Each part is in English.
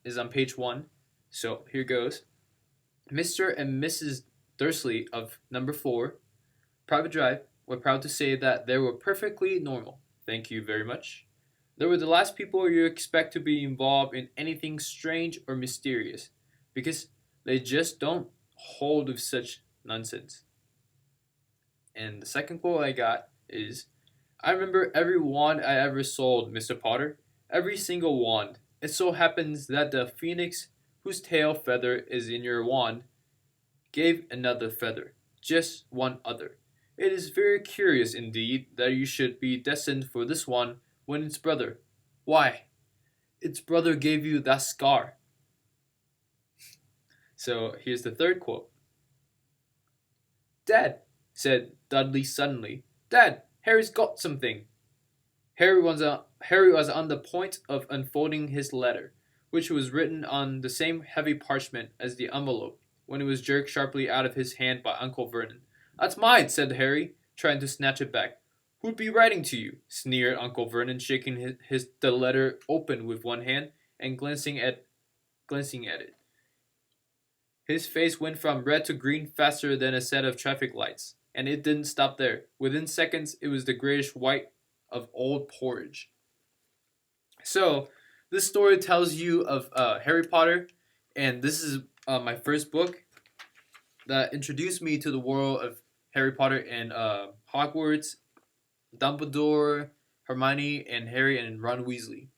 is on page 1. So here goes. Mr. and Mrs. Dursley of number 4, Private Drive, were proud to say that they were perfectly normal. Thank you very much. They were the last people you expect to be involved in anything strange or mysterious, because they just don't hold with such nonsense. And the second quote I got is, I remember every wand I ever sold, Mr. Potter. Every single wand. It so happens that the phoenix whose tail feather is in your wand gave another feather. Just one other. It is very curious indeed that you should be destined for this one when its brother. Why, its brother gave you that scar. So here's the third quote. Dad, said Dudley suddenly. Dad, Harry's got something. Harry was on the point of unfolding his letter, which was written on the same heavy parchment as the envelope, when it was jerked sharply out of his hand by Uncle Vernon. That's mine, said Harry, trying to snatch it back. Who'd be writing to you? Sneered Uncle Vernon, shaking the letter open with one hand and glancing at it. His face went from red to green faster than a set of traffic lights, and it didn't stop there. Within seconds, it was the grayish white of old porridge. So, this story tells you of Harry Potter, and this is my first book that introduced me to the world of Harry Potter and Hogwarts, Dumbledore, Hermione, and Harry and Ron Weasley,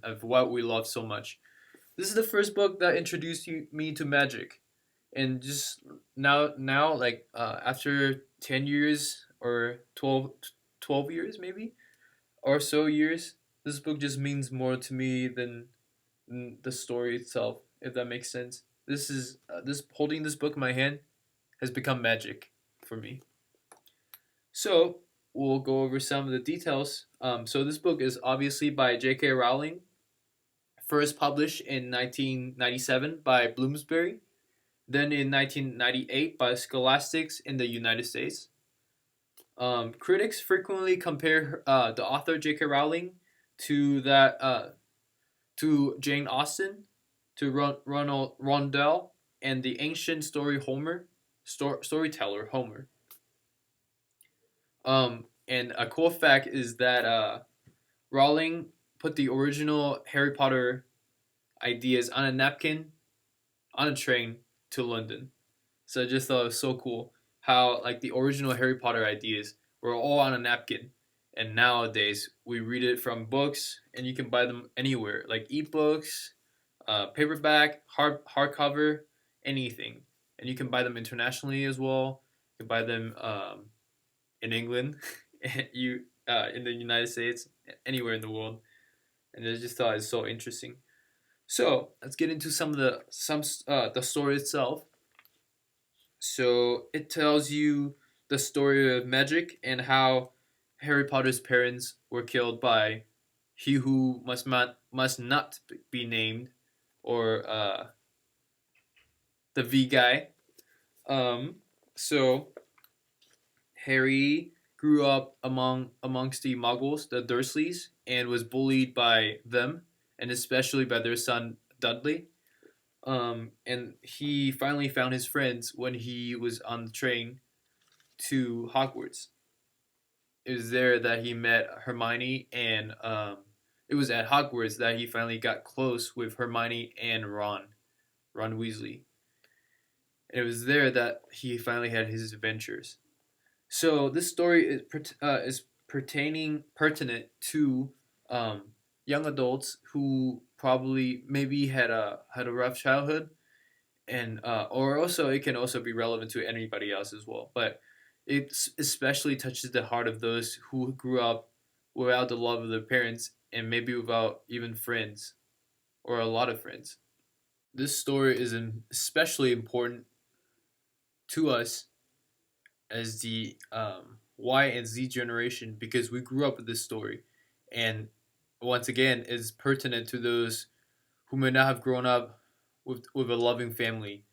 of what we love so much. This is the first book that introduced me to magic, and just now like after 10 years or 12 years maybe or so years, this book just means more to me than the story itself, if that makes sense. This is this holding this book in my hand has become magic for me. So we'll go over some of the details. So this book is obviously by J.K. Rowling, first published in 1997 by Bloomsbury, then in 1998 by Scholastics in the United States. Critics frequently compare the author J.K. Rowling to to Jane Austen, to Ronald Rondell, and the ancient storyteller Homer. And a cool fact is that Rowling put the original Harry Potter ideas on a napkin on a train to London. So I just thought it was so cool how like the original Harry Potter ideas were all on a napkin. And nowadays we read it from books and you can buy them anywhere, like ebooks, paperback, hardcover, anything. And you can buy them internationally as well. You can buy them in England, you in the United States, anywhere in the world. And I just thought it's so interesting. So let's get into the story itself. So it tells you the story of magic and how Harry Potter's parents were killed by he who must not be named, or the V guy. So Harry grew up amongst the Muggles, the Dursleys, and was bullied by them, and especially by their son Dudley. And he finally found his friends when he was on the train to Hogwarts. It was there that he met Hermione, and it was at Hogwarts that he finally got close with Hermione and Ron Weasley. And it was there that he finally had his adventures. So this story is pertinent to um, young adults who probably maybe had a rough childhood, and or also it can also be relevant to anybody else as well. But it especially touches the heart of those who grew up without the love of their parents and maybe without even friends or a lot of friends. This story is especially important to us as the Y and Z generation because we grew up with this story, and once again is pertinent to those who may not have grown up with a loving family,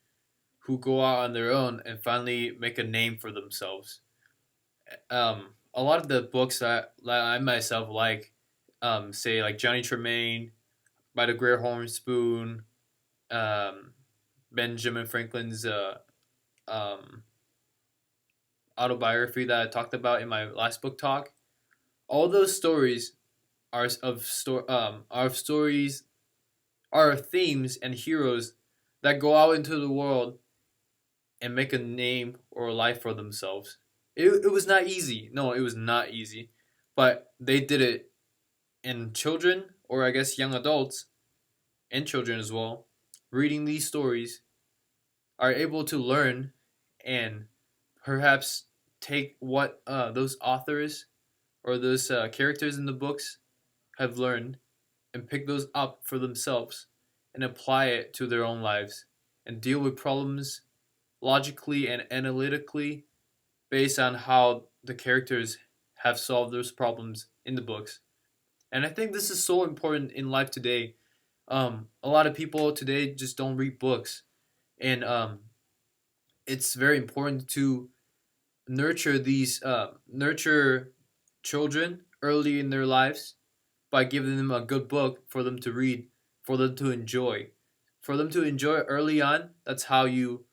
who go out on their own and finally make a name for themselves. A lot of the books that I myself like, say like Johnny Tremaine by the Great Horn Spoon, um, Benjamin Franklin's um, autobiography that I talked about in my last book talk. All those stories are stories are themes and heroes that go out into the world and make a name or a life for themselves. It was not easy. No, it was not easy. But they did it. And children, or I guess young adults, and children as well, reading these stories are able to learn and perhaps take what those authors or those characters in the books have learned and pick those up for themselves and apply it to their own lives and deal with problems logically and analytically based on how the characters have solved those problems in the books. And I think this is so important in life today. A lot of people today just don't read books, and it's very important to nurture children early in their lives by giving them a good book for them to read, for them to enjoy, early on. That's how you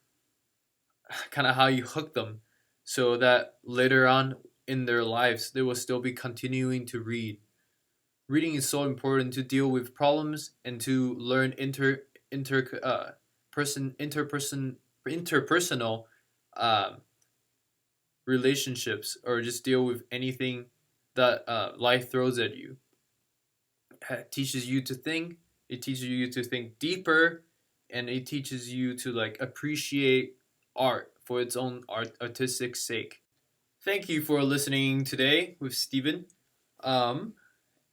how you hook them, so that later on in their lives they will still be continuing to read. Reading is so important to deal with problems and to learn interpersonal um, relationships, or just deal with anything that life throws at you. It teaches you to think. It teaches you to think deeper, and it teaches you to like appreciate art for its own artistic sake. Thank you for listening today with Steven. Um,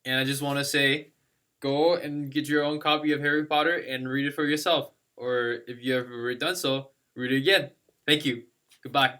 and I just want to say, go and get your own copy of Harry Potter and read it for yourself. Or if you have already done so, read it again. Thank you. Goodbye.